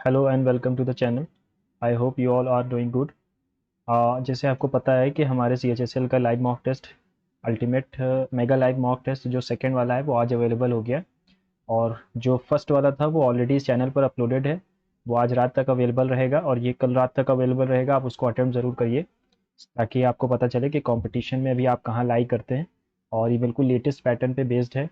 Hello and welcome to the channel. I hope you all are doing good. जैसे आपको पता है कि हमारे CHSL का live mock test ultimate mega live mock test जो सेकंड वाला है वो आज अवेलेबल हो गया। और जो फर्स्ट वाला था वो ऑलरेडी इस चैनल पर अपलोडेड है। वो आज रात तक अवेलेबल रहेगा और ये कल रात तक अवेलेबल रहेगा। आप उसको अटेम्प्ट ज़रूर करिए ताकि आपको पता चले कि कंपटीशन में अभी आप कहाँ लाई करते हैं। और ये बिल्कुल लेटेस्ट पैटर्न पे बेस्ड है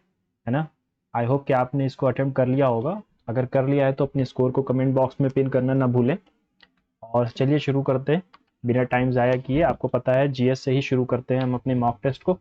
ना। आई होप कि आपने इसको अटेम्प्ट कर लिया होगा। अगर कर लिया है तो अपने स्कोर को कमेंट बॉक्स में पिन करना ना भूलें। और चलिए शुरू करते हैं बिना टाइम ज़ाया किए। आपको पता है GS से ही शुरू करते हैं हम अपने मॉक टेस्ट को।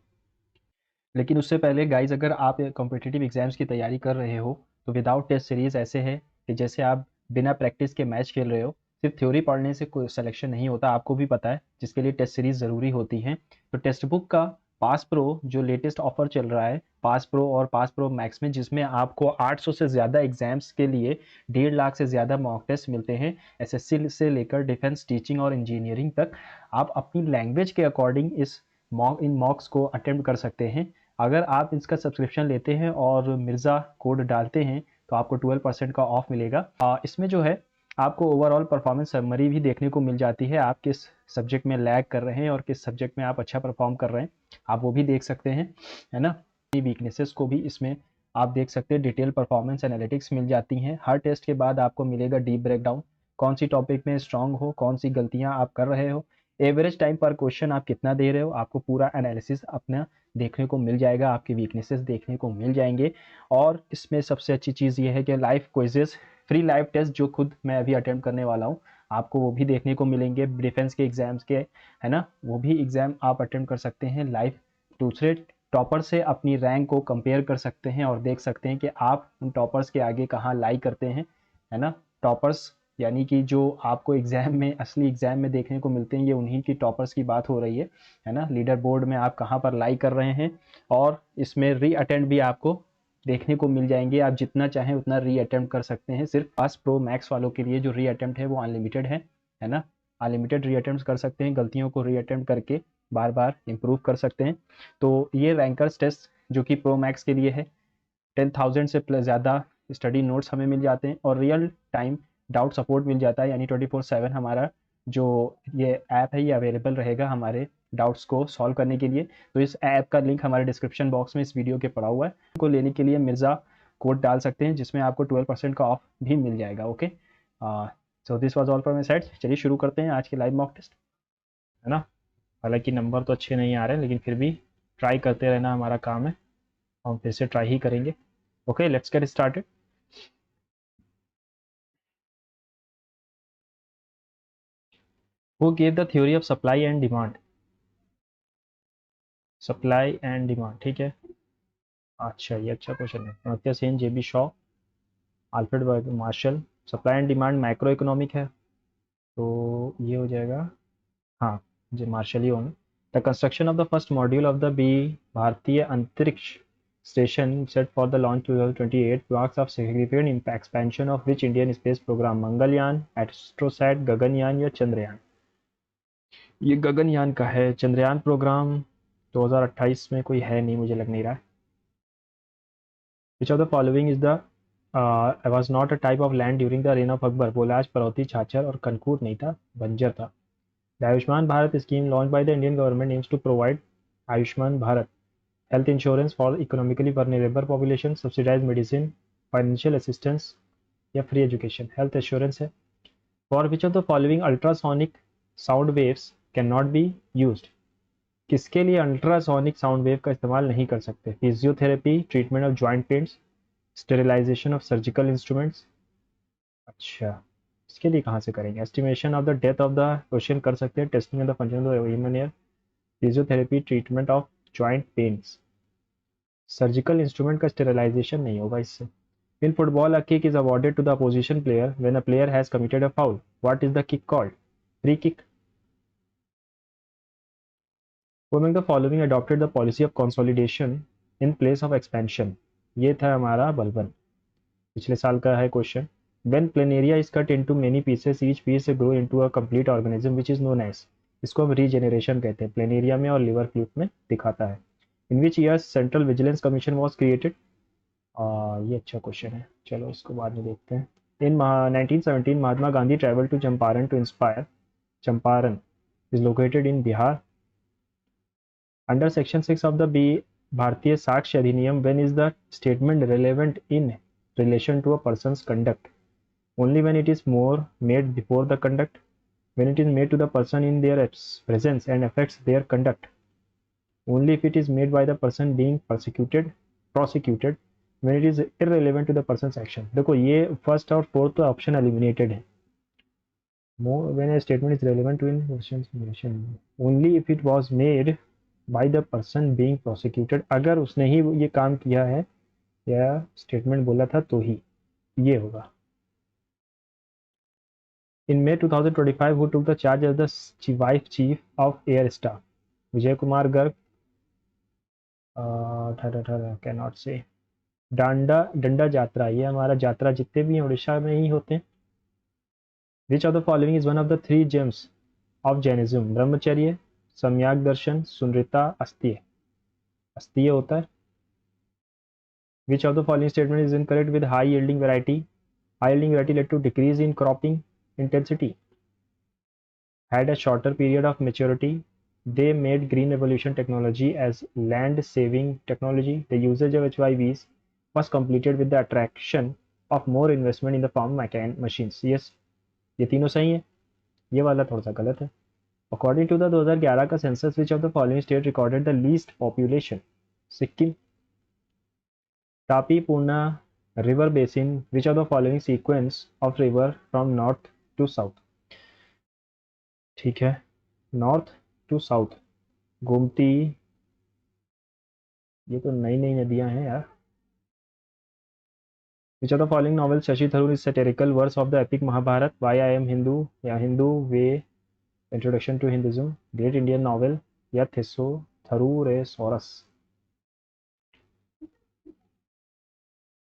लेकिन उससे पहले गाइज, अगर आप कॉम्पिटिटिव एग्जाम्स की तैयारी कर रहे हो तो विदाउट टेस्ट सीरीज़ ऐसे है कि जैसे आप बिना प्रैक्टिस के मैच खेल रहे हो। सिर्फ थ्योरी पढ़ने से कोई सिलेक्शन नहीं होता, आपको भी पता है, जिसके लिए टेस्ट सीरीज़ ज़रूरी होती हैं। तो टेक्स्ट बुक का पास प्रो जो लेटेस्ट ऑफर चल रहा है, पास प्रो और पास प्रो मैक्स में, जिसमें आपको 800 से ज़्यादा एग्जाम्स के लिए 1.5 लाख से ज़्यादा मॉक टेस्ट मिलते हैं। SSC से लेकर डिफेंस, टीचिंग और इंजीनियरिंग तक आप अपनी लैंग्वेज के अकॉर्डिंग इन मॉक्स को अटेम्प्ट कर सकते हैं। अगर आप इसका सब्सक्रिप्शन लेते हैं और मिर्ज़ा कोड डालते हैं तो आपको 12% का ऑफ मिलेगा। इसमें जो है आपको ओवरऑल परफॉर्मेंस समरी भी देखने को मिल जाती है। आप किस सब्जेक्ट में लैग कर रहे हैं और किस सब्जेक्ट में आप अच्छा परफॉर्म कर रहे हैं, आप वो भी देख सकते हैं, है ना। वीकनेसेस को भी इसमें आप देख सकते हैं। डिटेल परफॉर्मेंस एनालिटिक्स मिल जाती हैं। हर टेस्ट के बाद आपको मिलेगा डीप ब्रेकडाउन, कौन सी टॉपिक में स्ट्रांग हो, कौन सी गलतियां आप कर रहे हो, एवरेज टाइम पर क्वेश्चन आप कितना दे रहे हो, आपको पूरा एनालिसिस अपना देखने को मिल जाएगा, आपके वीकनेसेस देखने को मिल जाएंगे। और इसमें सबसे अच्छी चीज़ ये है कि live quizzes, free live test जो खुद मैं अभी अटेम्प्ट करने वाला हूँ, आपको वो भी देखने को मिलेंगे। डिफेंस के एग्जाम्स के, है ना, वो भी एग्ज़ाम आप अटेम्प्ट कर सकते हैं लाइव। दूसरे टॉपर से अपनी रैंक को कंपेयर कर सकते हैं और देख सकते हैं कि आप उन टॉपर्स के आगे कहाँ लाई करते हैं, है ना। टॉपर्स यानी कि जो आपको एग्ज़ाम में, असली एग्ज़ाम में देखने को मिलते हैं, ये उन्हीं की टॉपर्स की बात हो रही है ना। लीडर बोर्ड में आप कहाँ पर लाई कर रहे हैं। और इसमें री अटेम्प्ट भी आपको देखने को मिल जाएंगे। आप जितना चाहें उतना री अटेम्प्ट कर सकते हैं। सिर्फ पास प्रो मैक्स वालों के लिए जो री अटेम्प्ट है वो अनलिमिटेड है ना। अनलिमिटेड री अटेम्प्ट कर सकते हैं, गलतियों को री अटेम्प्ट करके बार बार इम्प्रूव कर सकते हैं। तो ये रैंकर्स टेस्ट जो कि प्रो मैक्स के लिए है, 10,000 से प्लस ज़्यादा स्टडी नोट्स हमें मिल जाते हैं और रियल टाइम डाउट सपोर्ट मिल जाता है। यानी 24/7 हमारा जो ये ऐप है ये अवेलेबल रहेगा हमारे डाउट्स को सॉल्व करने के लिए। तो इस ऐप का लिंक हमारे डिस्क्रिप्शन बॉक्स में इस वीडियो के पड़ा हुआ है। को लेने के लिए मिर्ज़ा कोड डाल सकते हैं जिसमें आपको 12% का ऑफ भी मिल जाएगा। Okay, so this was all for my side. चलिए शुरू करते हैं आज के लाइव मॉक टेस्ट, है ना। हालांकि नंबर तो अच्छे नहीं आ रहे लेकिन फिर भी ट्राई करते रहना हमारा काम है। हम फिर से ट्राई ही करेंगे। Okay, let's get started. Who gave the theory of supply and demand? Supply and demand, ठीक है। अच्छा, ये अच्छा क्वेश्चन है। Amartya Sen, JB Shaw, Alfred Marshall. Supply and demand macro economic है तो ये हो जाएगा, हाँ, जो मार्शल ही होंगे। The construction of the first module of the B Bharatiya Antariksh station set for the launch 2028 marks of significant expansion of which Indian space programme? Mangalyaan, Astrosat, Gaganyaan या चंद्रयान? ये गगनयान का है। चंद्रयान प्रोग्राम 2028 में कोई है नहीं, मुझे लग नहीं रहा है। Which of the following is the was not a type of land during the reign of Akbar? बोलाज, परौती, छाछर और कनकूर नहीं था, बंजर था। The Ayushman Bharat scheme launch by the Indian government aims to provide Ayushman Bharat health insurance for economically vulnerable population, subsidise medicine, financial assistance या फ्री एजुकेशन? हेल्थ इंश्योरेंस है। For which of the following ultrasonic sound waves can not be used? किसके लिए ultrasonic sound wave का इस्तेमाल नहीं कर सकते? Physiotherapy, treatment of joint pains, sterilisation of surgical instruments. अच्छा, इसके लिए कहाँ से करेंगे? Estimation of the death of the question कर सकते हैं, testing of the function of the human ear, physiotherapy, treatment of joint pains. Surgical instrument का स्टेरिलाइजेशन नहीं होगा इससे। In football a kick is awarded to the opposition player when a player has committed a foul, what is the kick called? Free kick. Among the following adopted the policy of consolidation in place of expansion? ये था हमारा बलबन, पिछले साल का है question. When planaria is cut into many pieces, each piece grow into a complete organism which is known as, इसको हम regeneration कहते हैं। प्लेनेरिया में और लिवर फ्लूक में दिखाता है। In which year Central Vigilance Commission was created? ये अच्छा क्वेश्चन है, चलो इसको बाद में देखते हैं। In 1917, Mahatma Gandhi traveled to Champaran to inspire. Champaran is located in Bihar. Under Section 6 of the Bharatiya Sakshya Adhiniyam, when is the statement relevant in relation to a person's conduct? Only when it is more made before the conduct, when it is made to the person in their presence and affects their conduct. Only if it is made by the person being prosecuted, when it is irrelevant to the person's action. देखो ये first और fourth तो option eliminated है. More when a statement is relevant to in question, only if it was made by the person being prosecuted. अगर उसने ही ये काम किया है या स्टेटमेंट बोला था तो ही ये होगा. In May 2025, who took the charge as the Vice Chief of Air Staff? Vijay Kumar Garg. Cannot say. डंडा जात्रा, ये हमारा जात्रा जितने भी उड़ीसा में ही होते हैं. Which of the following is one of the three gems of Jainism? ब्रह्मचर्य, सम्यक दर्शन, सुनृता, अस्तिय. अस्तिय होता है. Which of the following statement is incorrect with high yielding variety? High yielding variety led to decrease in cropping intensity. Had a shorter period of maturity. They made green revolution technology as land saving technology. The usage of HYVs was completed with the attraction of more investment in the farm machines. Yes, ये तीनों सही है. ये वाला थोड़ा सा गलत है. अकॉर्डिंग टू द 2011 का census, which of the following state recorded the least population? Sikkim. Tapi Purna river basin, which of the following sequence of river from north to south? ठीक है, नॉर्थ टू साउथ. गोमती, ये तो नई नई नदियां हैं यार. Which of the following novels Shashi Tharoor is satirical verse of the epic Mahabharata? Why I Am Hindu या Hindu Way, Introduction to Hinduism, Great Indian Novel या Thesaurus.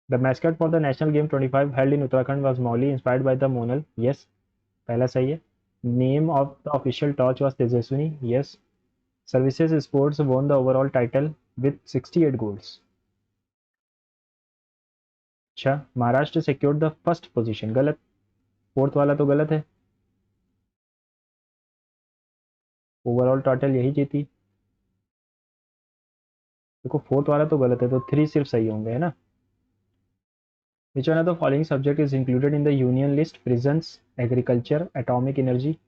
The mascot for the National Game 25 held in Uttarakhand was Mauli, inspired by the Monal. Yes, पहला सही है. Name of the official torch was Tejaswini. Yes. Services Sports won the overall title with 68 goals. अच्छा, Maharashtra secured the first position. गलत. Fourth वाला तो गलत है. Overall title यही जीती. देखो फोर्थ वाला तो गलत है, तो 3 सिर्फ सही होंगे, है ना. Which one of the following subject is included in the union list? Prisons, agriculture, atomic energy.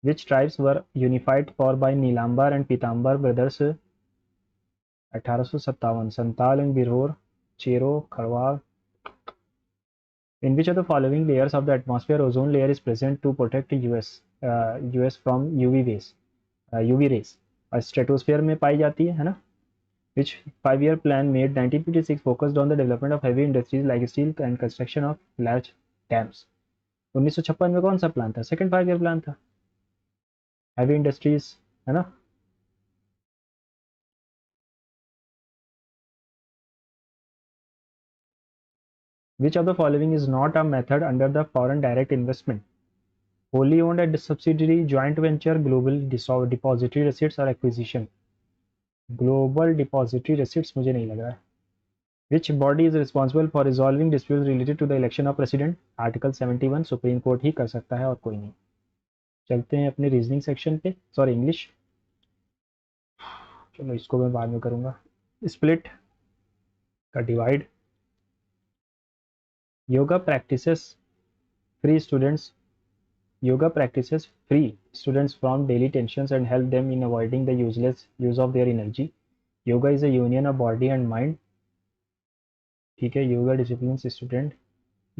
Which tribes were unified for by Nilambar and Pitambar brothers? 1857. Santal and Birhor, Chero, Kharwal. In which of the following layers of the atmosphere ozone layer is present to protect US from UV rays? Stratosphere में पाई जाती है ना. Which 5-year plan made 1956 focused on the development of heavy industries like steel and construction of large dams? 1956 में कौन सा plan था? Second 5-year plan था. Heavy industries, है ना. Which of the following is not a method under the foreign direct investment? Wholly owned and subsidiary, joint venture, global depository receipts or acquisition? Global depository receipts मुझे नहीं लग रहा है. Which body is responsible for resolving disputes related to the election of president? Article 71. Supreme Court ही कर सकता है और कोई नहीं. चलते हैं अपने रीजनिंग सेक्शन पे. Sorry, English. चलो इसको मैं बाद में करूँगा. स्प्लिट का divide. Yoga practices free students. Yoga practices free students from daily tensions and help them in avoiding the useless use of their energy. Yoga is a union of body and mind. ठीक है. Yoga disciplines student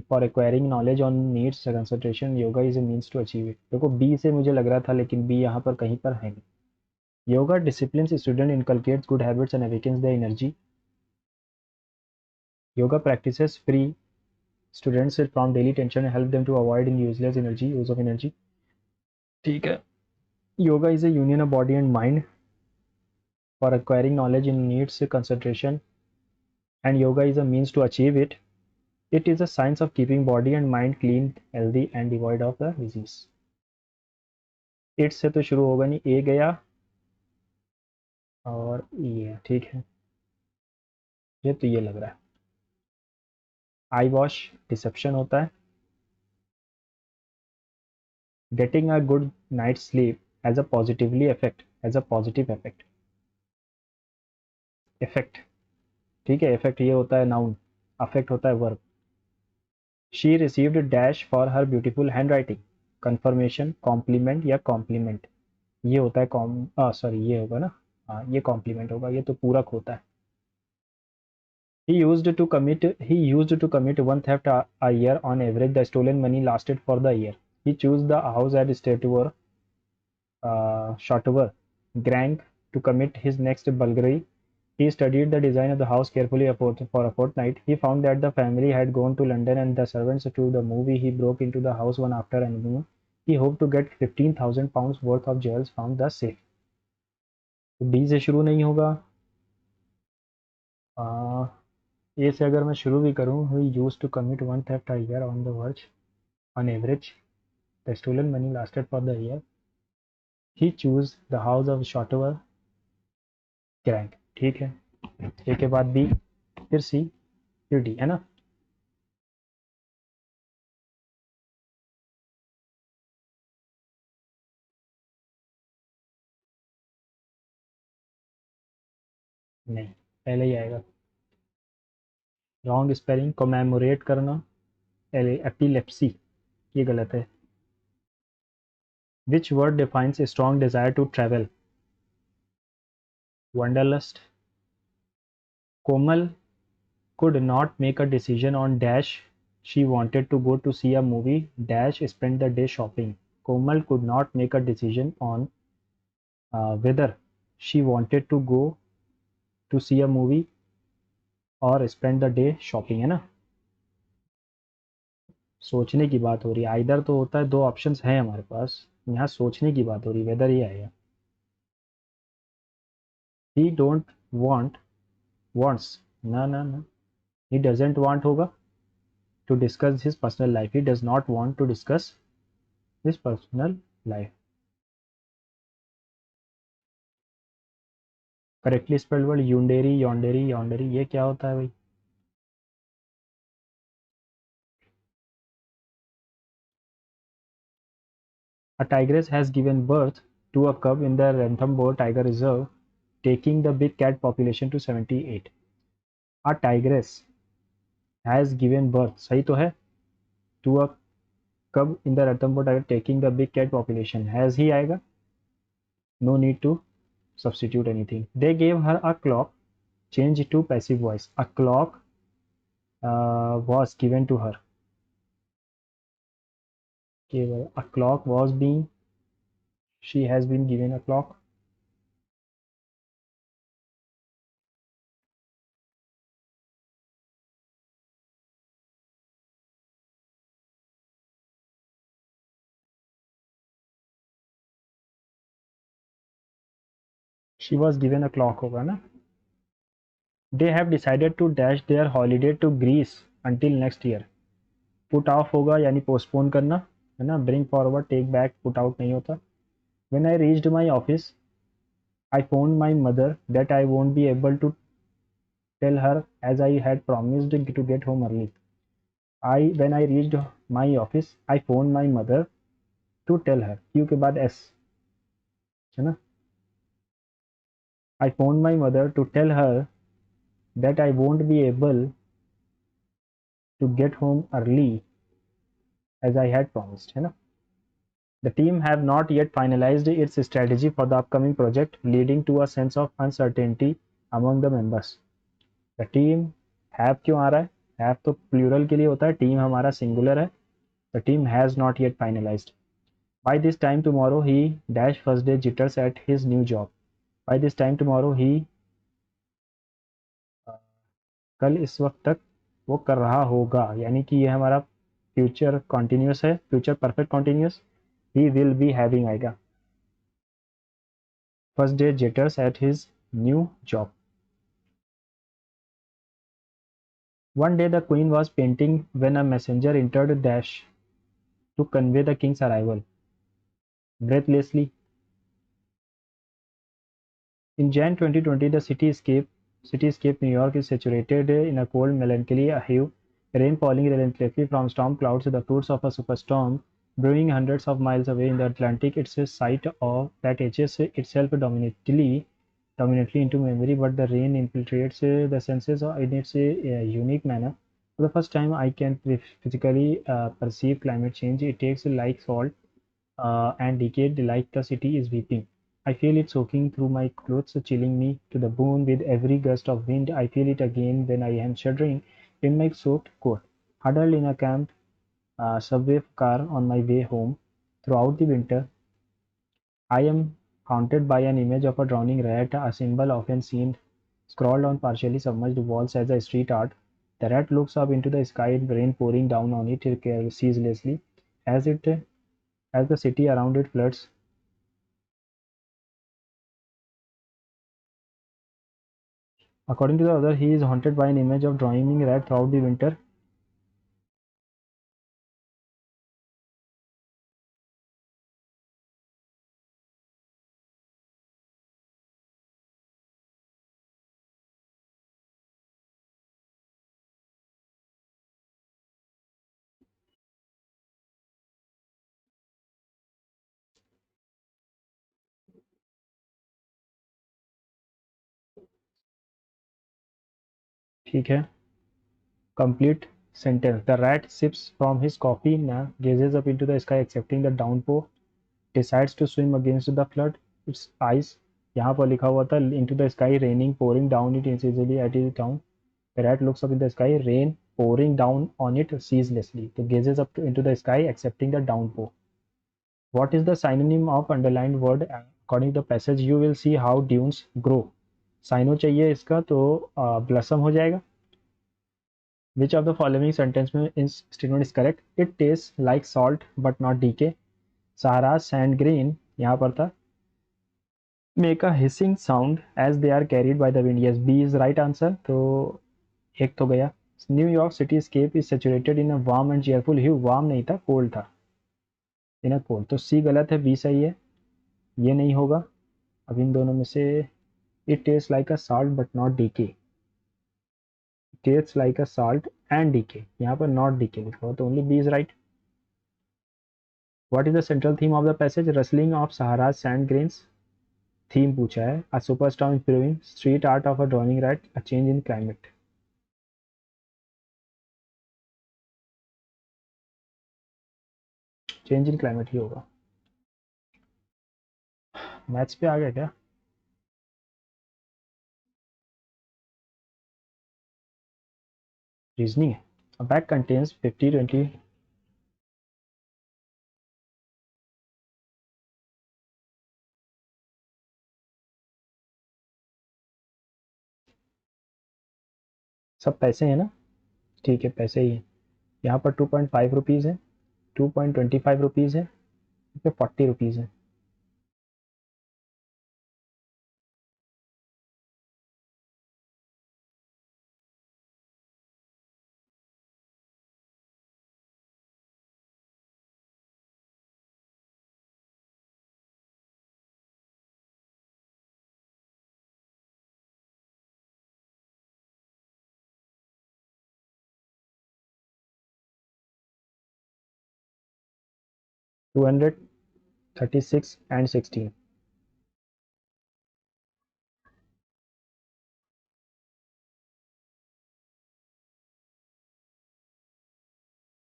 for acquiring knowledge on needs concentration. Yoga is a means to achieve it. देखो B से मुझे लग रहा था, लेकिन B यहाँ पर कहीं पर है नहीं. Yoga disciplines student inculcates good habits and awakens their energy. Yoga practices free students from daily tension and help them to avoid in useless use of energy. ठीक है. Yoga is a union of body and mind for acquiring knowledge in needs concentration, and yoga is a means to achieve it. It is a science of keeping body and mind clean, healthy and devoid of the disease. It से तो शुरू होगा नहीं. ए गया और ये ठीक है. ये तो ये लग रहा है. आई वॉश डिसेप्शन होता है। Getting a good night sleep as a positively effect, as a positive effect, effect, ठीक है। इफेक्ट ये होता है नाउन, अफेक्ट होता है verb. She received dash for her beautiful handwriting, confirmation, compliment या कॉम्प्लीमेंट, ये होता है सॉरी ये होगा ना, हाँ ये कॉम्प्लीमेंट होगा, ये तो पूरक होता है। He used to commit one theft a year on average. The stolen money lasted for the year. He chose the house at Statover, Shotover, Grange to commit his next burglary. He studied the design of the house carefully for a fortnight. He found that the family had gone to London and the servants to the movie. He broke into the house one after another. He hoped to get £15,000 worth of jewels from the safe. तो D से शुरू नहीं होगा। ए से अगर मैं शुरू भी करूँ, he used to commit one theft a year on the verge on average, the stolen money lasted for the year, he choose the house of Shotover Crank, ठीक है। ए के बाद बी, फिर सी, फिर डी, है ना। नहीं, पहले ही आएगा। रॉन्ग स्पेलिंग, कोमेमोरेट करना, एपिलेप्सी, ये गलत है। Which word defines a strong desire to travel, wanderlust. Komal could not make a decision on dash, she wanted to go to see a movie dash spend the day shopping. Komal could not make a decision on whether she wanted to go to see a movie और spend the day shopping, है ना। सोचने की बात हो रही है, either तो होता है, दो ऑप्शंस हैं हमारे पास, यहाँ सोचने की बात हो रही है, वेदर ही आएगा। ही डोंट वांट, वांट्स, ना ना ना, ही डजंट वांट होगा to discuss his personal life, he does not want to discuss his personal life. Correctly spelled word yundery, yondery, yondery, ये क्या होता है भाई। A tigress has given birth to a cub in the Ranthambore Tiger Reserve, taking the big cat population to 78. A tigress has given birth, सही तो है, to a cub in the Ranthambore Tiger, taking the big cat population. Has ही आएगा, no need to substitute anything. They gave her a clock, change to passive voice. A clock was given to her. A clock was being, she has been given a clock. She was given a clock होगा ना। They have decided to dash their holiday to Greece until next year. Put off होगा यानी postpone करना, है ना। Bring forward, take back, put out नहीं होता। When I reached my office, I phoned my mother that I won't be able to tell her as I had promised to get home early. When I reached my office, I phoned my mother to tell her, Q के बाद S, है ना। I phoned my mother to tell her that I won't be able to get home early as I had promised, है ना। The team have not yet finalized its strategy for the upcoming project, leading to a sense of uncertainty among the members. The team have क्यों आ रहा है, have तो plural के लिए होता है, team हमारा सिंगुलर है। The team has not yet finalized. By this time tomorrow he dash first day jitters at his new job. By this time tomorrow he कल इस वक्त तक वो कर रहा होगा, यानी कि ये हमारा फ्यूचर कॉन्टिन्यूस है, future perfect continuous. He will be having आएगा। First day jitters at his new job. One day the queen was painting when a messenger entered dash to convey the king's arrival. Breathlessly. In Jan 2020, the cityscape New York is saturated in a cold, melancholy hue. Rain falling relentlessly from storm clouds, the fruits of a superstorm, brewing hundreds of miles away in the Atlantic. It's a sight of that etches itself dominantly into memory, but the rain infiltrates the senses in its unique manner. For the first time, I can physically perceive climate change. It takes like salt and decayed like the city is weeping. I feel it soaking through my clothes, chilling me to the bone with every gust of wind. I feel it again when I am shuddering in my soaked coat, huddled in a camp subway car on my way home. Throughout the winter, I am haunted by an image of a drowning rat, a symbol often seen scrawled on partially submerged walls as a street art. The rat looks up into the sky, rain pouring down on it ceaselessly as it as the city around it floods. According to the other, he is haunted by an image of drowning rat throughout the winter. ठीक है. Complete sentence. The rat sips from his coffee, gazes up into the sky, accepting the downpour, decides to swim against the flood. Its eyes, यहाँ पर लिखा हुआ था into the sky, raining, pouring down it incessantly at his town. The rat looks up in the sky, rain pouring down on it ceaselessly. So gazes up into the sky, accepting the downpour. What is the synonym of underlined word? According to the passage, you will see how dunes grow. साइनो चाहिए इसका तो blossom हो जाएगा. Which of the following sentence में is statement is correct? It tastes like salt but not decay. Sahara's sand grain यहाँ पर था. Make a hissing sound as they are carried by the wind. Yes, B is right answer. तो एक तो गया. New York cityscape is saturated in a warm and cheerful hue. Warm नहीं था, cold था. In a cold. तो C गलत है, B सही है. ये नहीं होगा. अब इन दोनों में से it tastes like a salt but not decay. Tastes like a salt and decay. यहाँ पर not decay लिखा हुआ, तो only B is right. What is the central theme of the passage? Rustling of Sahara's sand grains. Theme पूछा है. A superstorm is brewing. Street art of a drowning rat. A change in climate. Change in climate ही होगा. Maths पे आ गया क्या? Reasoning है. A bag contains 50, 20. सब पैसे हैं ना? ठीक है, पैसे ही है. यहाँ पर 2.5 रुपीज़ है, 2.25 रुपीज़ है, पे 40 रुपीज़ है. $236 and 16.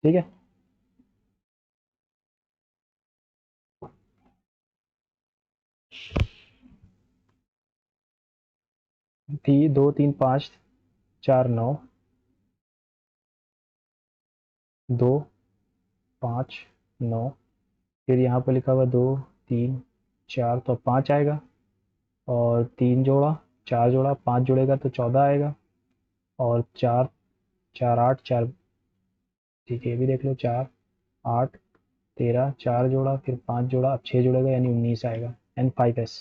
ठीक है. 2 3 5 4 9, 2 5 9. फिर यहाँ पर लिखा हुआ 2 3 4, तो 5 आएगा. और 3 जोड़ा, 4 जोड़ा, 5 जोड़ेगा तो 14 आएगा. और 4 4 8 4. ठीक है, ये भी देख लो. 4 8 13, 4 जोड़ा, फिर 5 जोड़ा, अब 6 जोड़ेगा यानी 19 आएगा. N5S.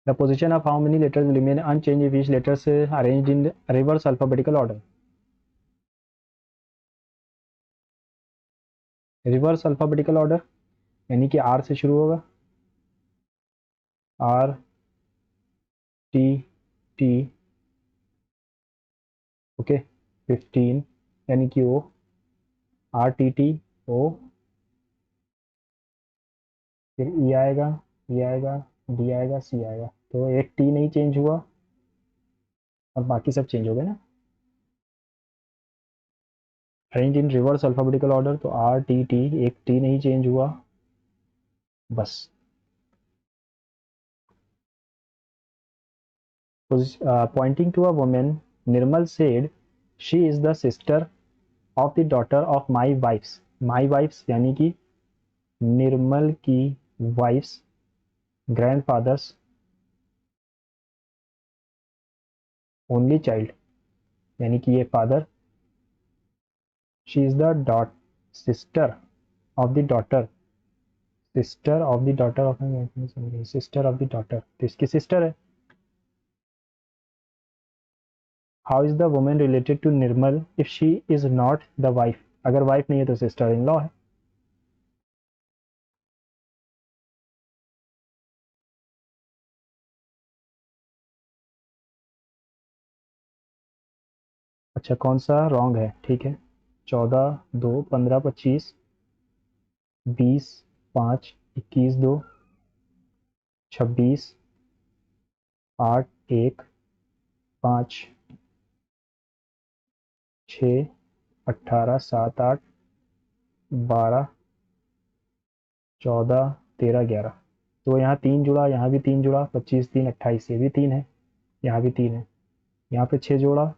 The position of how many letters will remain unchanged if each letters arranged in reverse alphabetical order. Reverse alphabetical order यानी कि आर से शुरू होगा. आर टी टी ओके 15 यानी कि ओ, आर टी टी ओ, फिर ई आएगा, ई आएगा, डी आएगा, सी आएगा, तो एक टी नहीं चेंज हुआ और बाकी सब चेंज हो गए ना। Arrange in reverse alphabetical order, तो आर टी टी, एक टी नहीं चेंज हुआ बस। Pointing to a woman, Nirmal said, "She is the sister of the daughter of my wives." My wives यानी कि निर्मल की wives, grandfather's only child, यानी कि ये father. She is the sister of the daughter, sister of the daughter of my sister of the daughter, तो इसकी sister है. How is the woman related to Nirmal if she is not the wife? अगर wife नहीं है तो sister in law है. अच्छा कौन सा रॉन्ग है, ठीक है. 14 2 15 25 20 5 21 2 26 8 1 5 6 18 7 8 12 14 13 11, तो यहाँ 3 जुड़ा, यहाँ भी 3 जुड़ा, 25 3 28, ये भी 3 है, यहाँ भी 3 है, यहाँ पे 6 जोड़ा,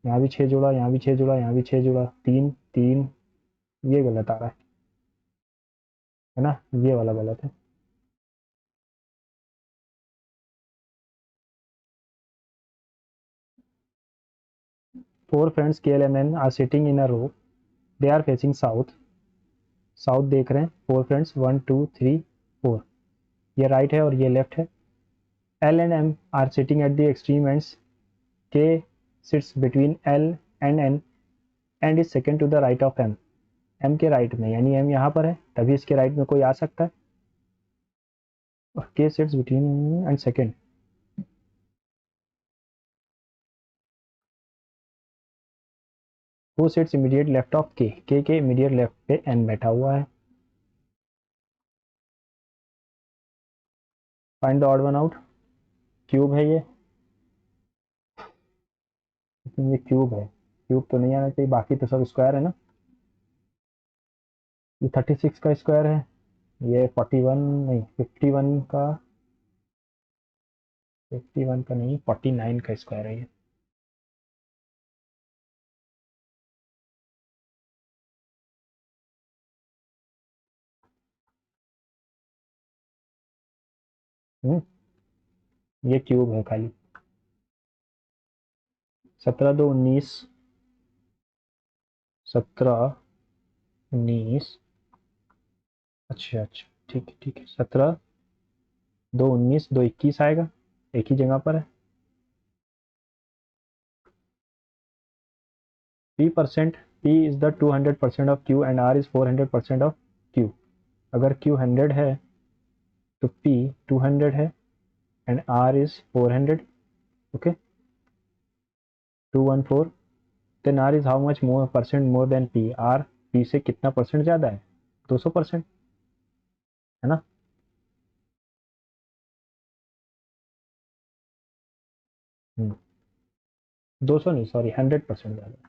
यहाँ भी 6 जोड़ा, यहाँ भी 6 जोड़ा, यहाँ भी 6 जोड़ा, 3 3, ये गलत आ रहा है ना, ये वाला गलत है. 4 friends KLMN are sitting in a row, they are facing south. South देख रहे हैं 4 फ्रेंड्स, 1 2 3 4, ये राइट है और ये लेफ्ट है. L and M are sitting at the extreme ends. K sits between L and N and is second to the right of M. M के right में, यानी M यहाँ पर है तभी इसके राइट में कोई आ सकता है. और K sits between and second. Who sits immediate left of K? K के immediate left पे N बैठा हुआ है. Find the odd one out. Cube है ये, लेकिन ये क्यूब है, क्यूब तो नहीं आना चाहिए, बाकी तो सब स्क्वायर है ना. ये 36 का स्क्वायर है, ये 41 नहीं 51 का, 51 का नहीं 49 का स्क्वायर है ये. ये क्यूब है खाली. 17 2 19, 17 19, अच्छा अच्छा ठीक है ठीक है. 17 2 19 2 21 आएगा, एक ही जगह पर है. P% P is the 200% of Q and R is 400% of Q. अगर Q 100 है तो P 200 है and R is 400. Okay 214, then R is how much more percent more than P? R P से कितना परसेंट ज़्यादा है? 200%, है ना. 200 नहीं सॉरी 100% ज़्यादा.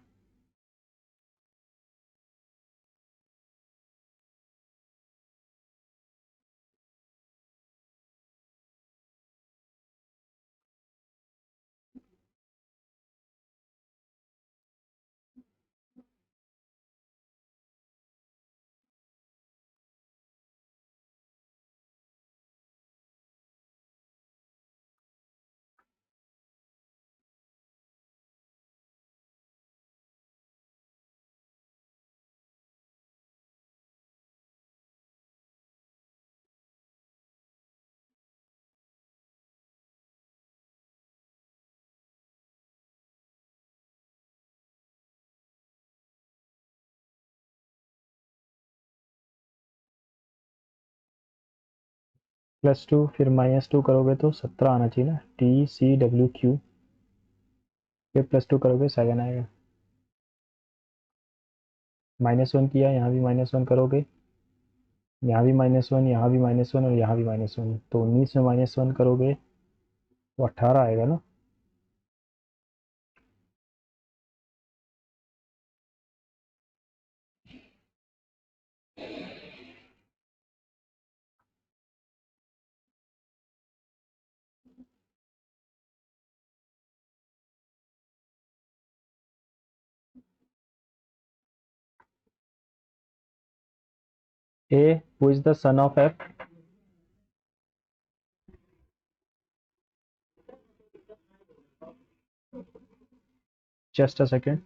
+2 फिर -2 करोगे तो 17 आना चाहिए ना. TCWQ फिर +2 करोगे 7 आएगा। -1 किया, यहाँ भी -1 करोगे, यहाँ भी -1, यहाँ भी -1 और यहाँ भी -1, तो 19 में -1 करोगे तो 18 आएगा ना। A who is the son of F? Just a second.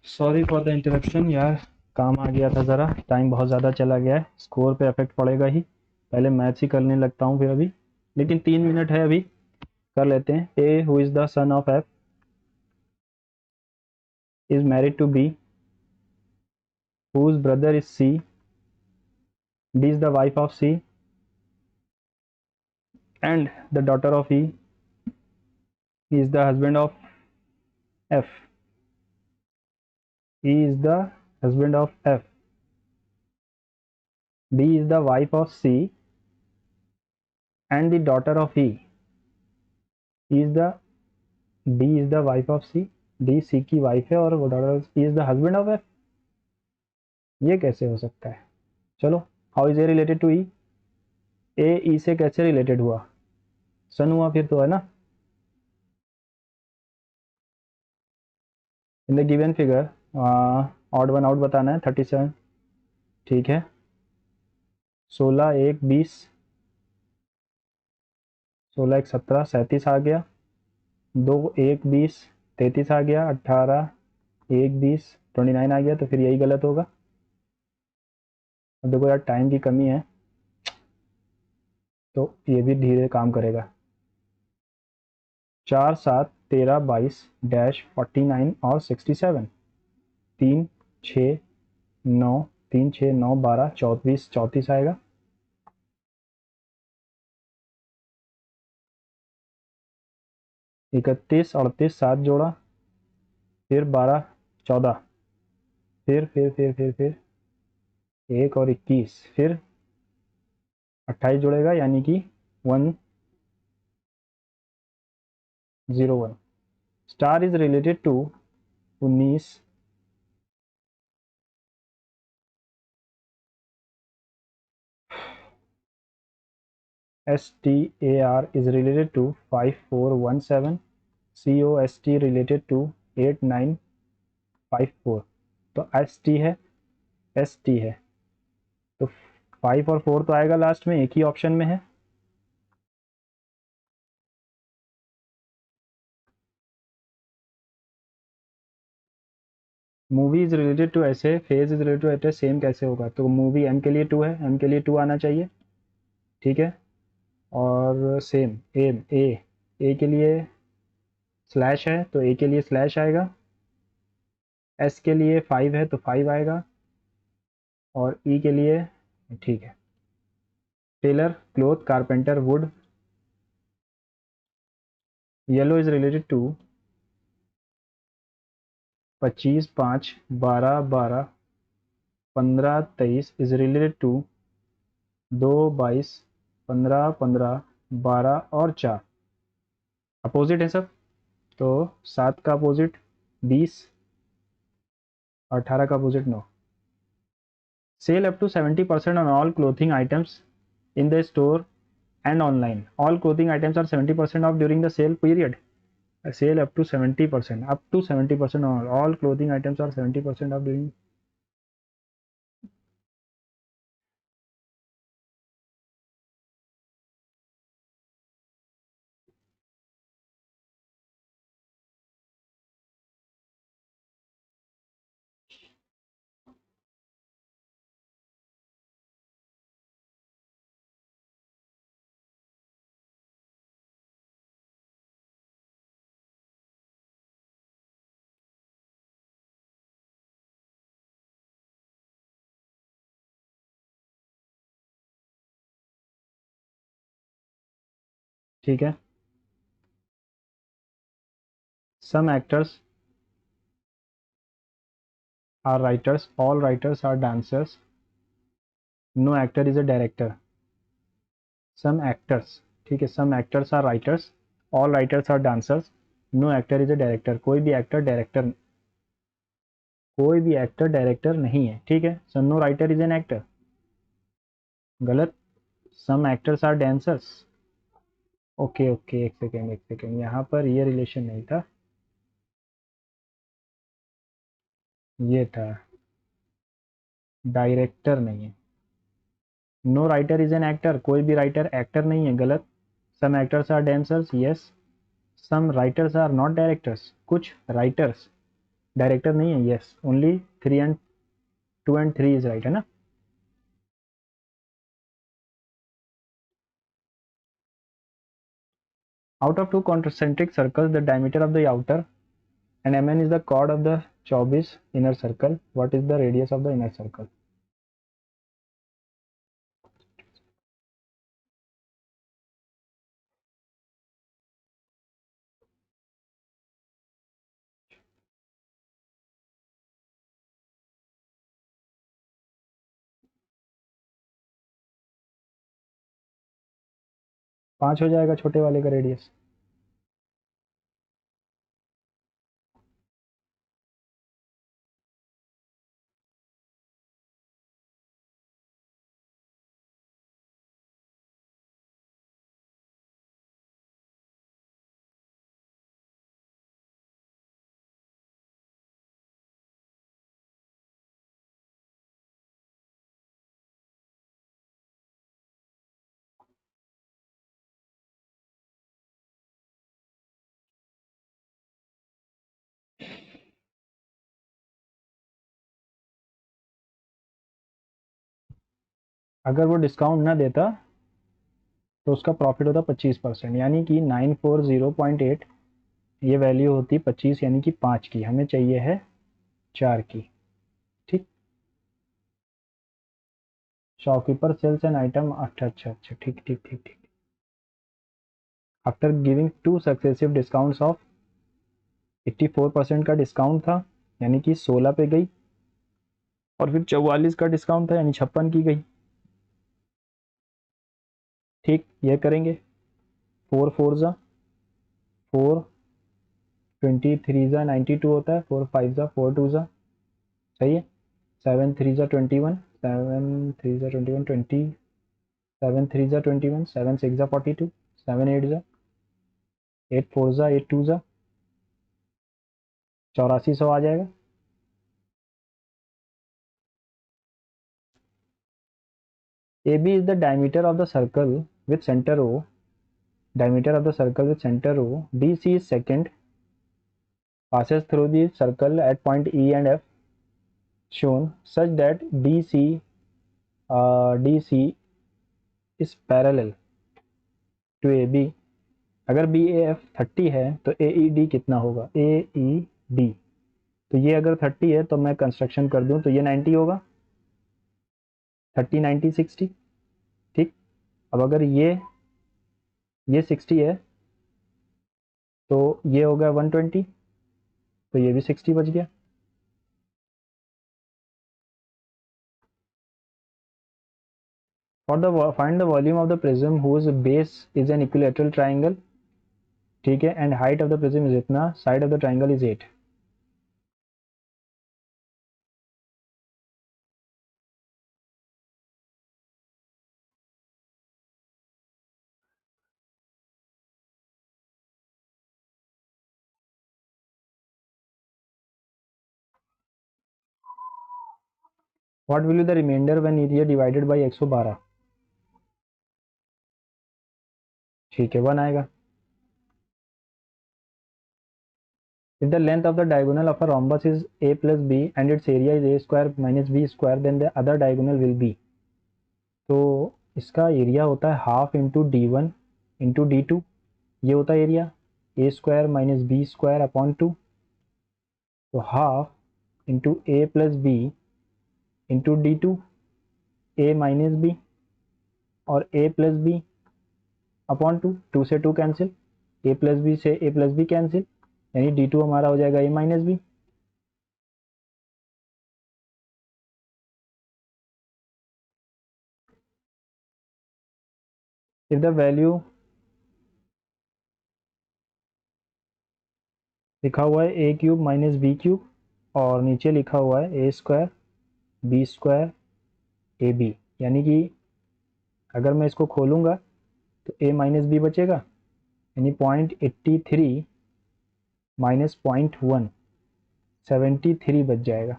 Sorry for the interruption यार, काम आ गया था ज़रा, टाइम बहुत ज़्यादा चला गया है, स्कोर पे इफेक्ट पड़ेगा ही। पहले मैथ्स ही करने लगता हूँ फिर अभी, लेकिन 3 मिनट है अभी, कर लेते हैं। A who is the son of F is married to B whose brother is C, D is the wife of C, and the daughter of E is the husband of F. E is the husband of F. D is the wife of C, and the daughter of E is the D is the wife of C. D C की wife है और वो daughter E is the husband of F. ये कैसे हो सकता है? चलो, how is A related to E? A E से कैसे रिलेटेड हुआ? सन हुआ फिर तो, है ना? In the given figure odd one out बताना है 37, ठीक है। 16 1 20, 16 1 17 37 आ गया, 2 1 20 33 आ गया, 18 1 20 29 आ गया, तो फिर यही गलत होगा। अब देखो यार टाइम की कमी है, तो ये भी धीरे काम करेगा। 4 7 13 22 डैश 49 और 67, 3 6 9 3 6 9 12 34 34 आएगा। इकतीस 38 7 जोड़ा, फिर 12 14, फिर एक और 21, फिर 28 जुड़ेगा यानी कि 101। Star is related to 19, STAR is related to 5417, COST related to 8954। तो ST है, ST है, तो 5 और 4 तो आएगा लास्ट में, एक ही ऑप्शन में है। मूवी इज रिलेटेड टू ऐसे, फेज इज रिलेटेड टू ऐसे, सेम कैसे होगा? तो मूवी M के लिए 2 है, M के लिए 2 आना चाहिए, ठीक है। और सेम एम ए के लिए स्लैश है, तो ए के लिए स्लैश आएगा। एस के लिए 5 है, तो 5 आएगा, और ई के लिए, ठीक है। Tailor cloth carpenter wood, yellow is related to 25 5 12 12 15 23 is related to 2 22 15 15 12 और 4। अपोजिट है सब, तो 7 का अपोजिट 20, 18 का opposite 9। Sale up to 70% on all clothing items in the store and online. All clothing items are 70% off during the sale period. Sale up to 70%, up to 70% on all clothing items are 70% off during। ठीक है। Some actors are writers, all writers are dancers, no actor is a director। Some actors, ठीक है, some actors are writers, all writers are dancers, no actor is a director। कोई भी actor director नहीं है, ठीक है। So no writer is an actor, गलत। Some actors are dancers, okay okay, एक सेकेंड, यहाँ पर ये रिलेशन नहीं था, ये था, डायरेक्टर नहीं है। No writer is an actor, कोई भी राइटर एक्टर नहीं है, गलत। Some actors are dancers, yes. Some writers are not directors, कुछ राइटर्स डायरेक्टर नहीं है, yes. Only 2 and 3 is right, है ना। Out of 2 concentric circles the diameter of the outer and mn is the chord of the 24 inner circle, what is the radius of the inner circle? पाँच हो जाएगा छोटे वाले का radius. अगर वो डिस्काउंट ना देता तो उसका प्रॉफिट होता 25%, यानी कि 940.8, ये वैल्यू होती 25 यानी कि 5 की, हमें चाहिए है 4 की। ठीक, शॉपकीपर सेल्स एन आइटम, अच्छा अच्छा अच्छा, ठीक ठीक ठीक ठीक। After giving two successive discounts of 84% का डिस्काउंट था, यानी कि 16 पे गई, और फिर 44 का डिस्काउंट था यानी 56 की गई। ठीक, ये करेंगे। 4 फोर ज़ा 4, 23 ज़ा 92 होता है, 4 5 ज़ा 4 2 ज़ा, सही है। 7 3 ज़ा 21, 7 3 ज़ा 21 20, 7 3 ज़ा 21, 7 6 ज़ा 42, 7 8 ज़ा 8 4 ज़ा 8 2 ज़ा 8400 आ जाएगा। AB is the diameter of the circle with center O. Diameter of the circle with center O. DC is second. Passes through the circle at point E and F shown such that DC is parallel to AB. अगर BAF 30 है तो AED कितना होगा? AED, तो ये अगर 30 है तो मैं कंस्ट्रक्शन कर दूं तो ये 90 होगा, 30 90 60। ठीक, अब अगर ये 60 है तो ये हो गया 120, तो ये भी 60 बच गया। Find the volume of the prism whose base is an equilateral triangle, ठीक है, and height of the prism is इतना, side of the triangle is 8। What will be the remainder when area divided by 112? ठीक है, 1 आएगा। If the length of the diagonal of a rhombus is a plus b and its area is a square minus b square, then the other diagonal will be, तो इसका area होता है half into D1 into D2, ये होता है area, A square minus B square upon 2, तो half into A plus B into D2, A minus B और A plus B upon 2, 2 से 2 कैंसिल, ए प्लस बी से ए प्लस बी कैंसिल, यानी D2 हमारा हो जाएगा A minus B. If the value लिखा हुआ है A cube minus B cube, और नीचे लिखा हुआ है A square B square A B, यानी कि अगर मैं इसको खोलूंगा तो ए माइनस बी बचेगा, यानी 0.83 माइनस 0.1, 73 बच जाएगा।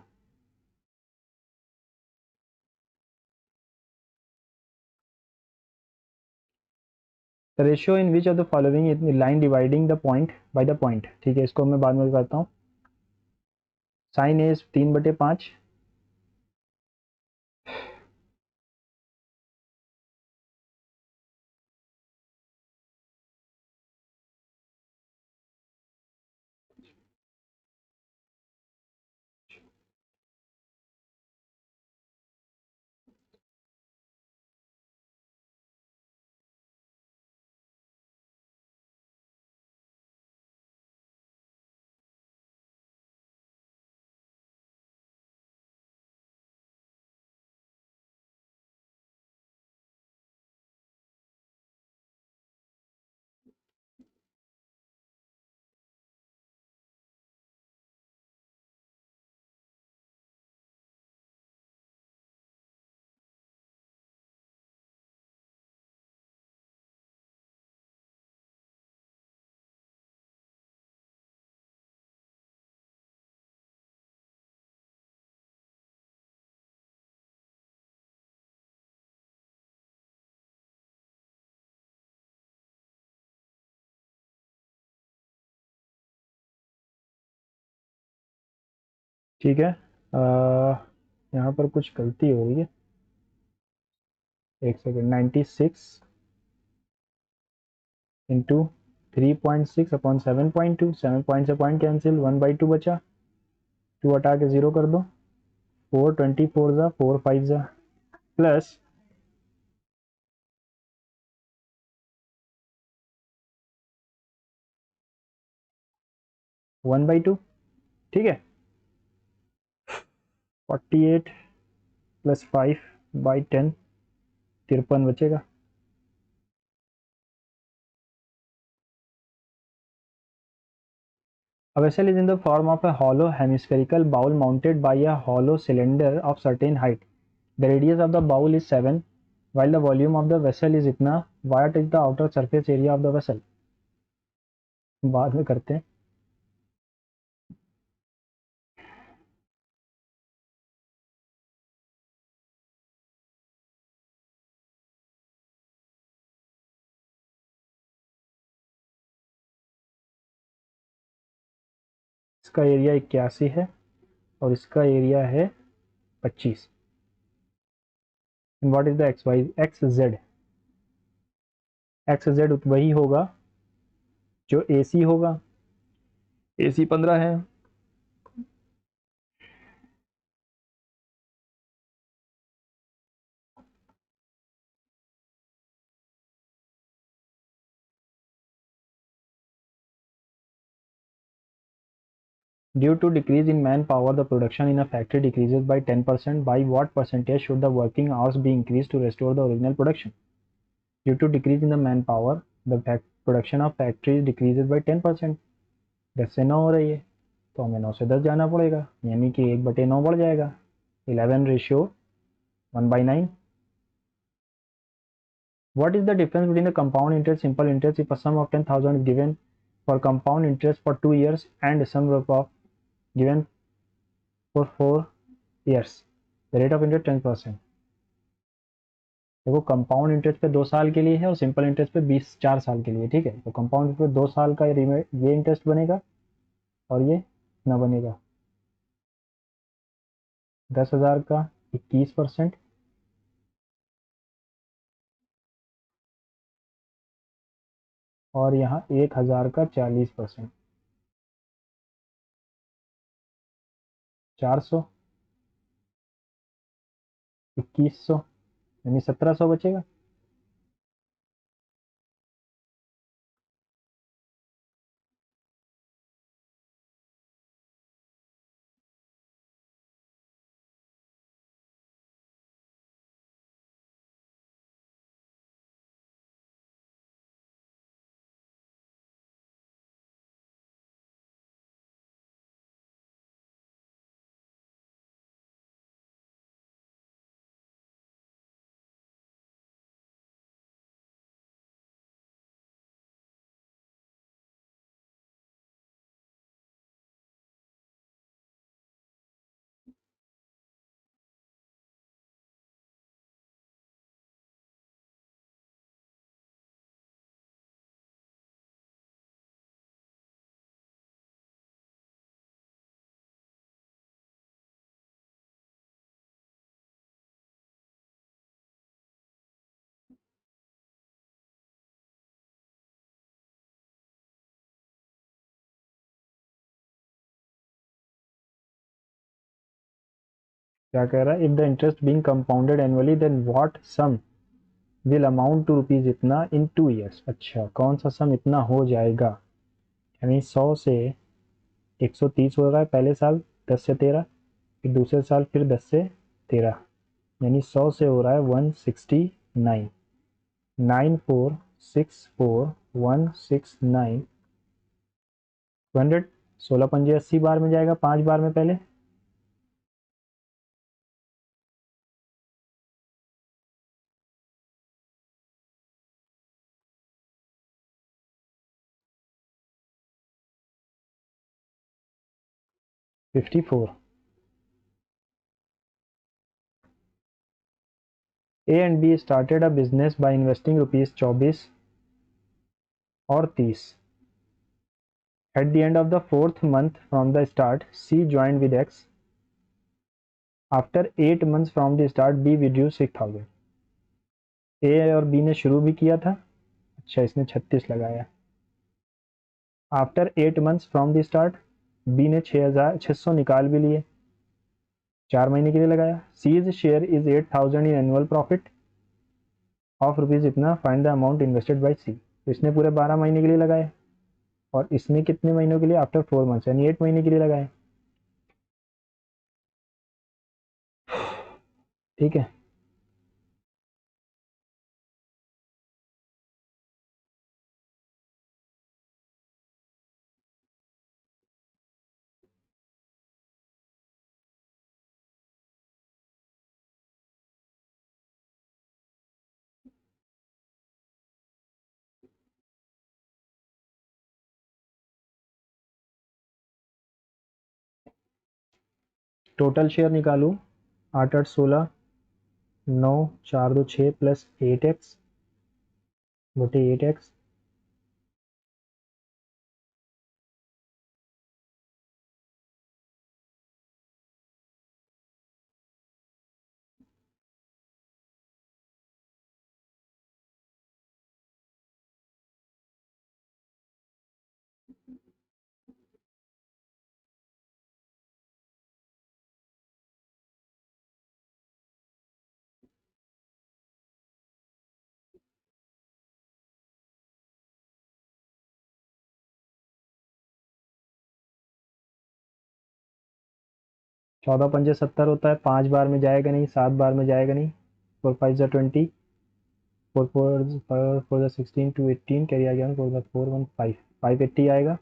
The ratio in which of the following line dividing the point by the point, ठीक है, इसको मैं बाद में करता हूँ। साइन ए 3/5, ठीक है। यहाँ पर कुछ गलती हो रही है। एक सेकेंड, 96 इंटू 3.6 अपॉन 7.2, 7 पॉइंट से पॉइंट कैंसिल, 1/2 बचा, 2 हटा के 0 कर दो, 4 24 जा, 4 5 जा, प्लस 1/2, ठीक है। 48 प्लस 5/10, 53 बचेगा। A vessel is in the form of a hollow hemispherical bowl mounted by a hollow cylinder of certain height. The radius of the bowl is 7, while the volume of the vessel is इतना. What is the outer surface area of the vessel? बाद में करते हैं। इसका area 81 है और इसका area है 25। What is the X Y X Z? X Z वही होगा जो ए सी होगा, ए सी 15 है। Due to decrease in manpower, the production in a factory decreases by 10%. By what percentage should the working hours be increased to restore the original production? Due to decrease in the manpower, the production of factory decreases by 10%. 10 से 9 हो रही है तो हमें 9 से 10 जाना पड़ेगा, यानी कि 1/9 बढ़ जाएगा। 11 ratio 1/9। What is the difference between the compound interest, simple interest if a sum of 10,000 is given for compound interest for 2 years and a sum of given for 4 years? The rate of interest 10%। देखो compound interest पे 2 साल के लिए है और simple interest पे 4 साल के लिए, ठीक है। तो कंपाउंड पे 2 साल का ये इंटरेस्ट बनेगा और ये ना बनेगा। 10,000 का 21% और यहाँ 1,000 का 40%, 400, 2100 यानी 1700 बचेगा। क्या कह रहा है? If the interest being compounded annually then what sum will amount to rupees इतना इन 2 ईयर्स। अच्छा, कौन सा सम इतना हो जाएगा? यानी 100 से 130 हो रहा है पहले साल, 10 से 13, फिर दूसरे साल फिर 10 से 13, यानी 100 से हो रहा है 169, 9464169, 200, 16 पंजे 80 बार में जाएगा, 5 बार में पहले। $54। A and B started a business by investing rupees 24 और 30। At the end of the 4th month from the start, C joined with X. After 8 months from the start, B withdrew 6,000. ए और बी ने शुरू भी किया था। अच्छा, इसने 36 लगाया। After 8 months from the start, B ने 6,600 निकाल भी लिए, 4 महीने के लिए लगाया। C's share is 8,000 in annual profit of rupees इतना, find the amount invested by C. तो इसने पूरे 12 महीने के लिए लगाए, और इसने कितने महीनों के लिए? आफ्टर 4 मंथ्स, यानी 8 महीने के लिए लगाए। ठीक है। टोटल शेयर निकालूँ, 8 8 16, 9 4 2 6 प्लस 8x बटे 8x, 14 पंजे 70 होता है, 5 बार में जाएगा नहीं, 7 बार में जाएगा नहीं। 4 5 जा 20, 4 4 जा 16, 2 18 कैरी आ गया, 4 4 1 5, 580 आएगा।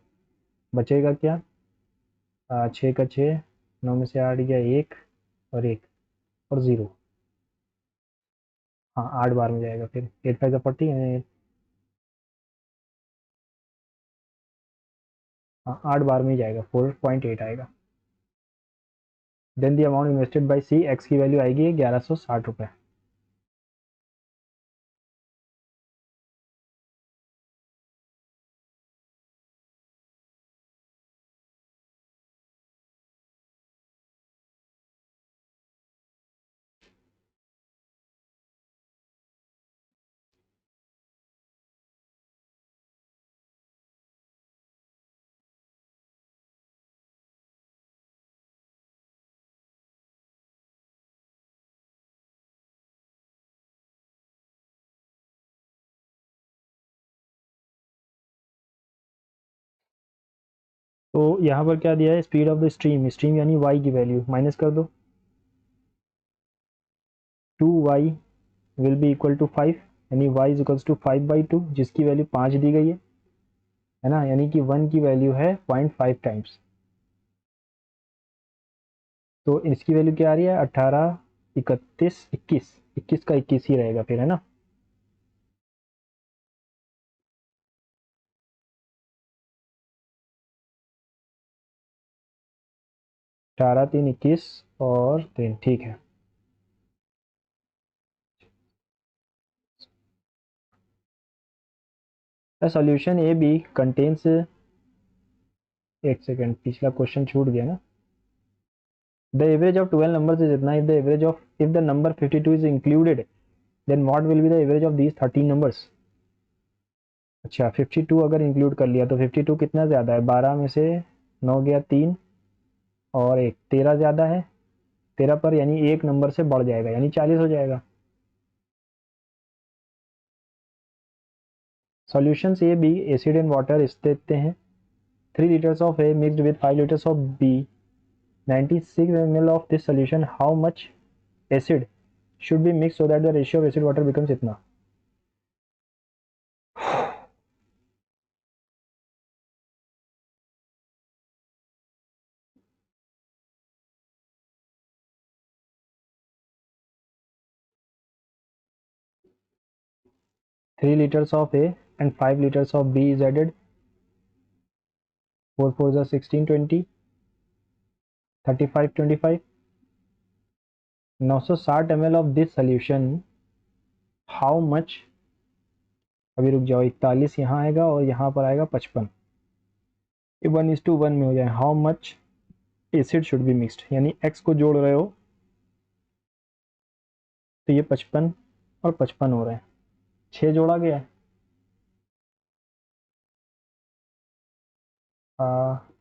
बचेगा क्या? 6 का 6, 9 में से 8 गया 1 और 1 और 0। हाँ, 8 बार में जाएगा फिर। 8 5 जा 40, हाँ 8 बार में ही जाएगा, 4.8 आएगा। Then the amount invested by C, X की वैल्यू आएगी 1160 रुपये। तो यहाँ पर क्या दिया है? Speed of the stream, stream यानी वाई की वैल्यू माइनस कर दो। 2y will be equal to 5, यानी y इज इक्वल्स टू 5/2, जिसकी वैल्यू 5 दी गई है ना, यानी कि 1 की वैल्यू है 0.5 टाइम्स। तो इसकी वैल्यू क्या आ रही है? 18, 31, 21, 21 का 21 ही रहेगा फिर, है ना। अठारह 3 21 और 3, ठीक है। The solution A B contains, एक सेकेंड, पिछला क्वेश्चन छूट गया ना। The average of 12 numbers is इतना, if the number 52 is included, then what will be the average of these 13 numbers. अच्छा, 52 अगर इंक्लूड कर लिया तो 52 कितना ज़्यादा है? 12 में से 9 गया 3 और 1, 13 ज़्यादा है। 13 पर यानी एक नंबर से बढ़ जाएगा, यानी 40 हो जाएगा। Solutions A B, acid and water इस देते हैं। 3 litres of A mixed with 5 litres of B, 96 ml of this solution, how much acid should be mix so that the ratio of acid water becomes इतना। 3 liters of A and 5 liters of B is added. 4 4 is 16 20, 35 25. 960 ml of this solution, how much, अभी रुक जाओ, 41 यहाँ आएगा और यहाँ पर आएगा 55, ये 1:1 में हो जाए। How much acid should be mixed, यानी x को जोड़ रहे हो तो ये 55 और 55 हो रहे हैं। 6 जोड़ा गया है।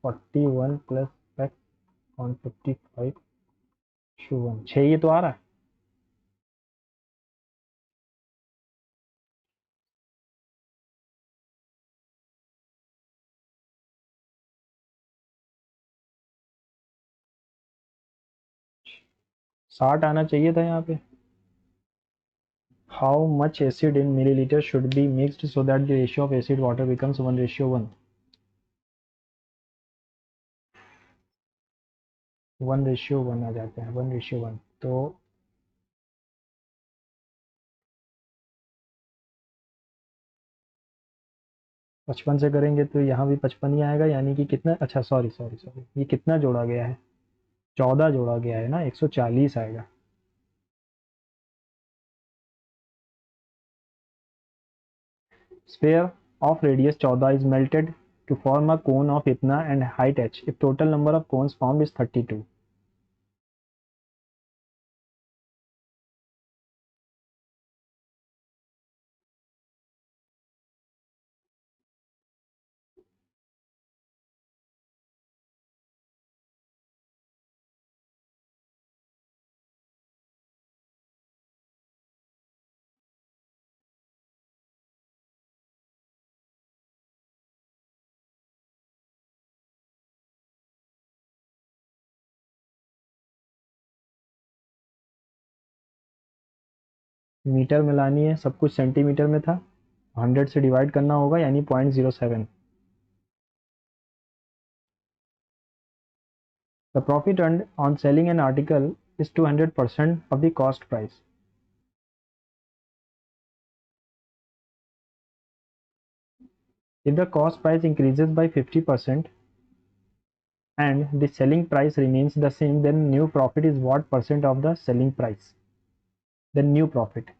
41 प्लस एक्स ऑन 55 शो 1, 6 ये तो आ रहा है। साठ आना चाहिए था यहाँ पे। How much acid in millilitre should be mixed so that the ratio of acid water becomes 1:1। 1:1 आ जाता है, 1:1। तो 55 से करेंगे तो यहाँ भी 55 ही आएगा, यानी कि कितना, अच्छा सॉरी सॉरी सॉरी, ये कितना जोड़ा गया है, 14 जोड़ा गया है ना, 140 आएगा। Sphere of radius 14 is melted to form a cone of इतना and height h if total number of cones formed is 32। Metre में लानी है, सब कुछ सेंटीमीटर में था, 100 से डिवाइड करना होगा, यानी 0.07। The profit earned on selling an article is 200% of the cost price। If the cost price increases by 50% and the selling price remains the same, then new profit is what percent of the selling price? The new profit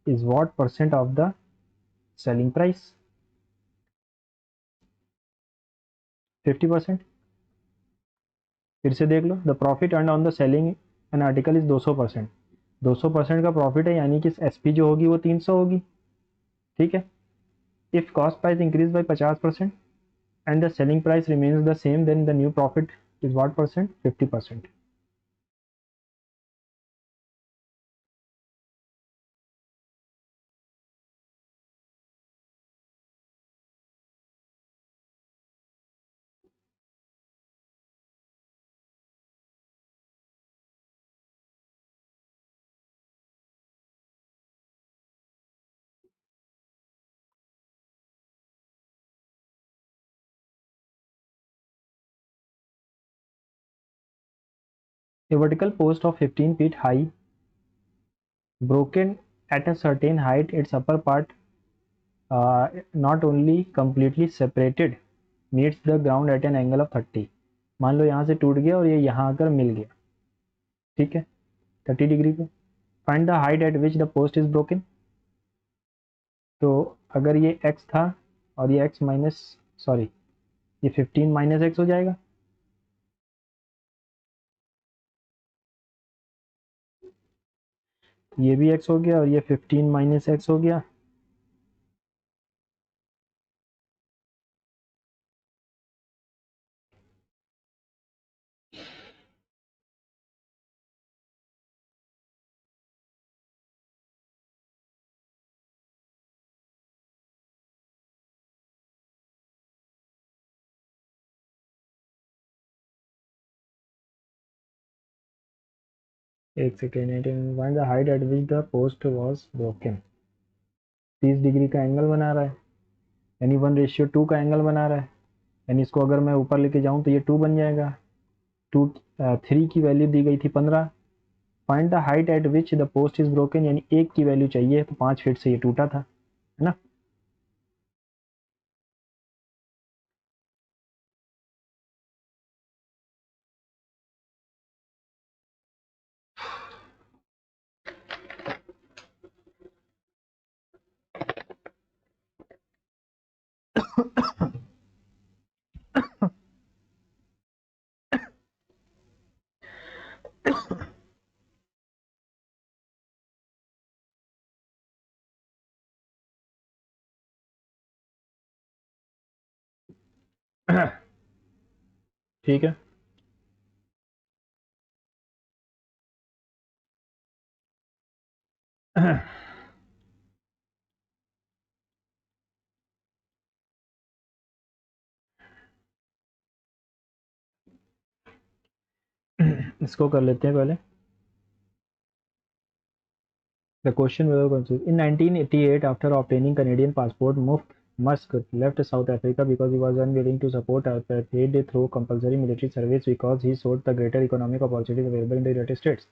is what percent of the selling price? 50%। फिर से देख लो, the profit earn on the selling an article is 200%। 200% का profit है, यानी कि S P जो होगी वो 300 होगी। ठीक है। If cost price increase by 50% and the selling price remains the same, then the new profit is what percent? 50%। A vertical post of 15 feet high, broken at a certain height, its upper part not only completely separated, meets the ground at an angle of 30। मान लो यहाँ से टूट गया और ये यहाँ आकर मिल गया, ठीक है, 30 डिग्री पे। Find the height eight which the post is broken. तो अगर ये x था और ये x माइनस, सॉरी, ये 15 माइनस एक्स हो जाएगा। ये भी x हो गया और ये 15 माइनस एक्स हो गया। एक second, find the height eight which the post was broken. 30 degree का एंगल बना रहा है, यानी 1:2 का एंगल बना रहा है, यानी इसको अगर मैं ऊपर लेके जाऊं तो ये 2 बन जाएगा। 2 3 की वैल्यू दी गई थी 15। Find the height eight which the post is broken, यानी 1 की वैल्यू चाहिए, तो 5 फीट से ये टूटा था, है ना। ठीक है। इसको कर लेते हैं पहले। The question we were considered. In 1988, after obtaining Canadian passport, Musk left South Africa because he was unwilling to support apartheid through compulsory military service because he sought the greater economic opportunities available in the United States.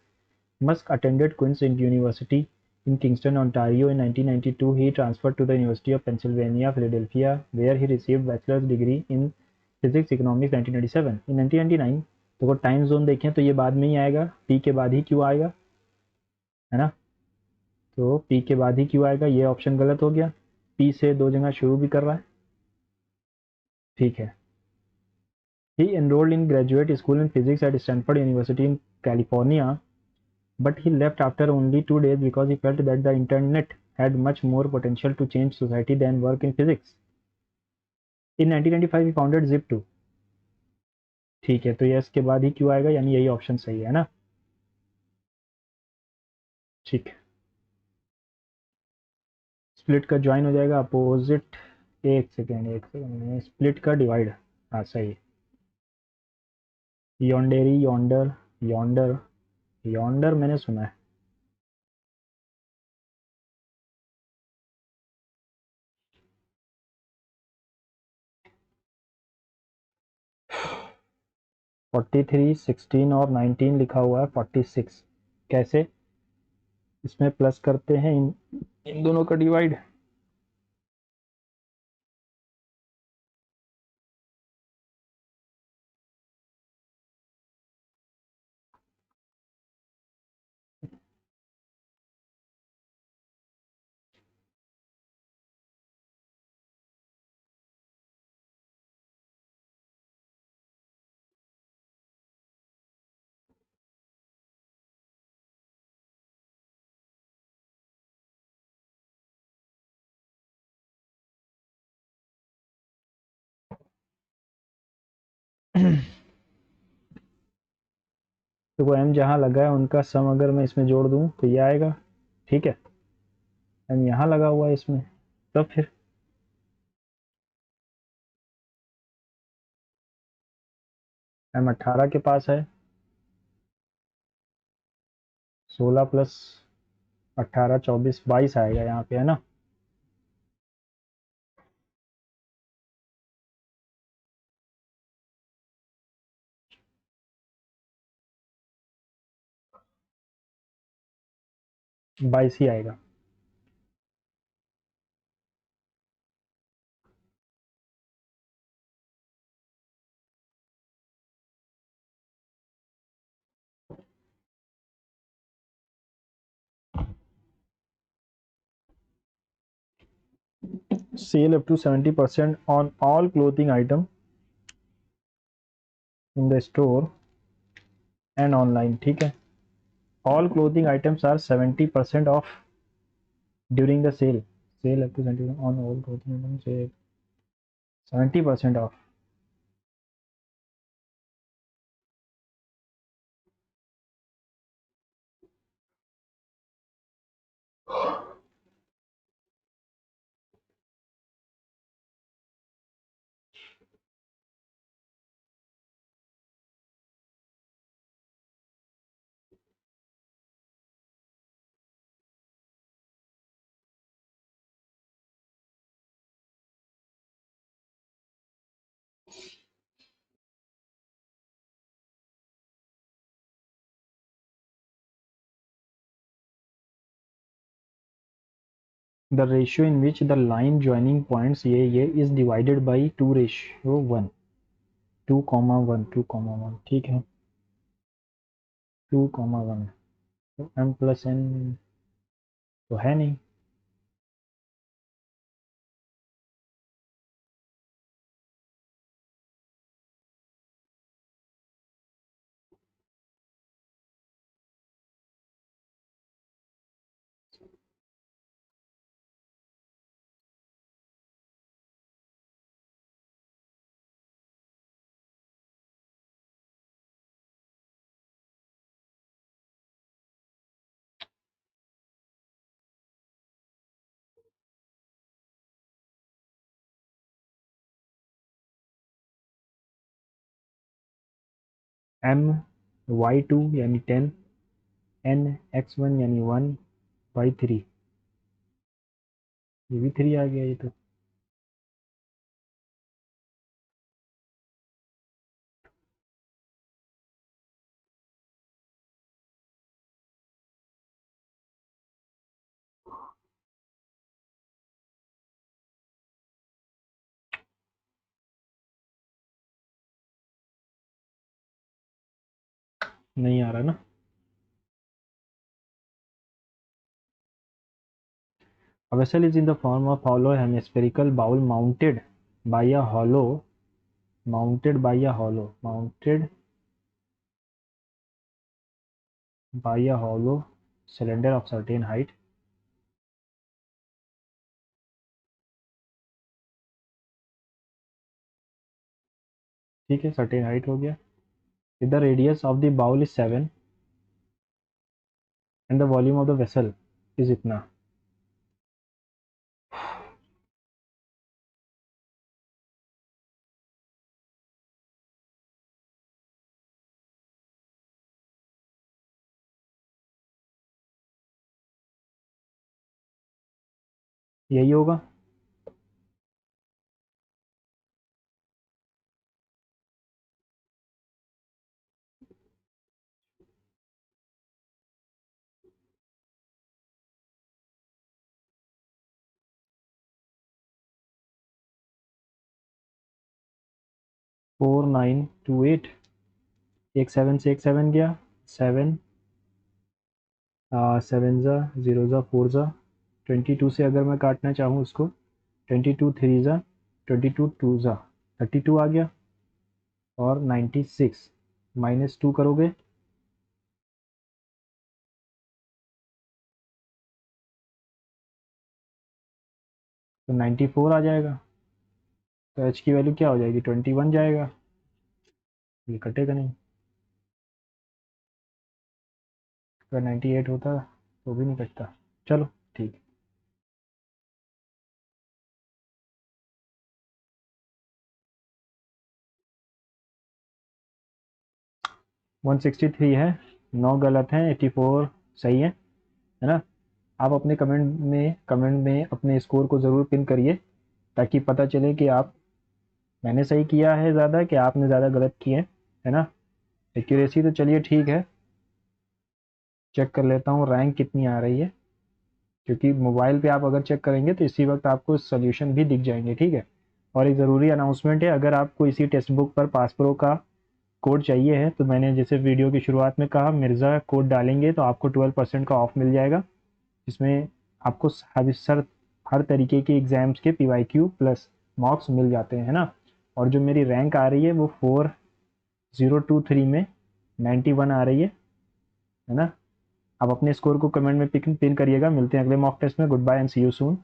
Musk attended Queen's University in Kingston, Ontario. In 1992, he transferred to the University of Pennsylvania, Philadelphia, where he received bachelor's degree in physics economics 1997. In 1999, तो अगर time zone देखें तो ये बाद में ही आएगा, P के बाद ही क्यों आएगा, है ना। तो पी के बाद ही क्यों आएगा, ये ऑप्शन गलत हो गया। पी से दो जगह शुरू भी कर रहा है, ठीक है। ही enrolled in graduate school in physics at Stanford University in California, but he left after only 2 days because he felt that the internet had much more potential to change society than work in physics. In 1995 he founded Zip2, ठीक है। तो ये इसके बाद ही क्यों आएगा, यानी यही ऑप्शन सही है ना, ठीक है। स्प्लिट का ज्वाइन हो जाएगा अपोजिट, एक सेकेंड में स्प्लिट का डिवाइड, हाँ सही। योंडेरी, योंडर, योंडर, योंडर मैंने सुना है। फोर्टी थ्री, 16 और 19 लिखा हुआ है 46, कैसे, इसमें प्लस करते हैं इन दोनों का डिवाइड। तो वो एम जहाँ लगा है उनका सम अगर मैं इसमें जोड़ दूं तो ये आएगा, ठीक है। एम यहाँ लगा हुआ है इसमें, तब फिर एम 18 के पास है, 16 प्लस 18, 24, 22 आएगा यहाँ पे, है ना। बाईस ही आएगा। Sale up to 70% on all clothing item in the store and online, ठीक है। All clothing items are 70% off during the sale, sale up to 70 on all clothing item से 70% off. The ratio in which the line joining points ये is divided by 2 ratio 1, 2,1, 2,1, ठीक है। 2,1 तो m plus n तो है नहीं। my2 यानी 10, nx1 यानी 1 y3, ये भी 3 आ गया ये तो। नहीं आ रहा ना। A vessel is in the form of hollow hemispherical bowl by a hollow mounted by a hollow mounted by a hollow cylinder of certain height. ठीक है, certain height हो गया। If the radius of the bowl is 7 and the volume of the vessel is इतना, यही होगा। Four nine to eight, एक 7 से एक 7 गया, 7 7 ज़ा 0 ज़ा 4 ज़ा 22 से अगर मैं काटना चाहूँ उसको, 22 3 ज़ा 22 2 ज़ा 32 आ गया, और 96 -2 करोगे तो 94 आ जाएगा। तो एच की वैल्यू क्या हो जाएगी, 21 जाएगा। ये कटेगा नहीं। अगर 98 होता तो भी नहीं कटता। चलो ठीक है। 163 है, 9 गलत हैं, 84 सही है ना। आप अपने कमेंट में अपने स्कोर को ज़रूर पिन करिए, ताकि पता चले कि आप, मैंने सही किया है ज़्यादा कि आपने ज़्यादा गलत किए, है ना। एक्यूरेसी तो चलिए ठीक है, चेक कर लेता हूँ रैंक कितनी आ रही है, क्योंकि मोबाइल पे आप अगर चेक करेंगे तो इसी वक्त आपको सोल्यूशन भी दिख जाएंगे, ठीक है। और एक ज़रूरी अनाउंसमेंट है, अगर आपको इसी टेक्स्ट बुक पर पास प्रो का कोड चाहिए है, तो मैंने जैसे वीडियो की शुरुआत में कहा, मिर्ज़ा कोड डालेंगे तो आपको 12% का ऑफ मिल जाएगा। इसमें आपको हर तरीके के एग्ज़ाम्स के PYQ प्लस मार्क्स मिल जाते हैं, है ना। और जो मेरी रैंक आ रही है वो 4023 में 91 आ रही है ना। आप अपने स्कोर को कमेंट में पिन करिएगा। मिलते हैं अगले मॉक टेस्ट में। Goodbye and see you soon.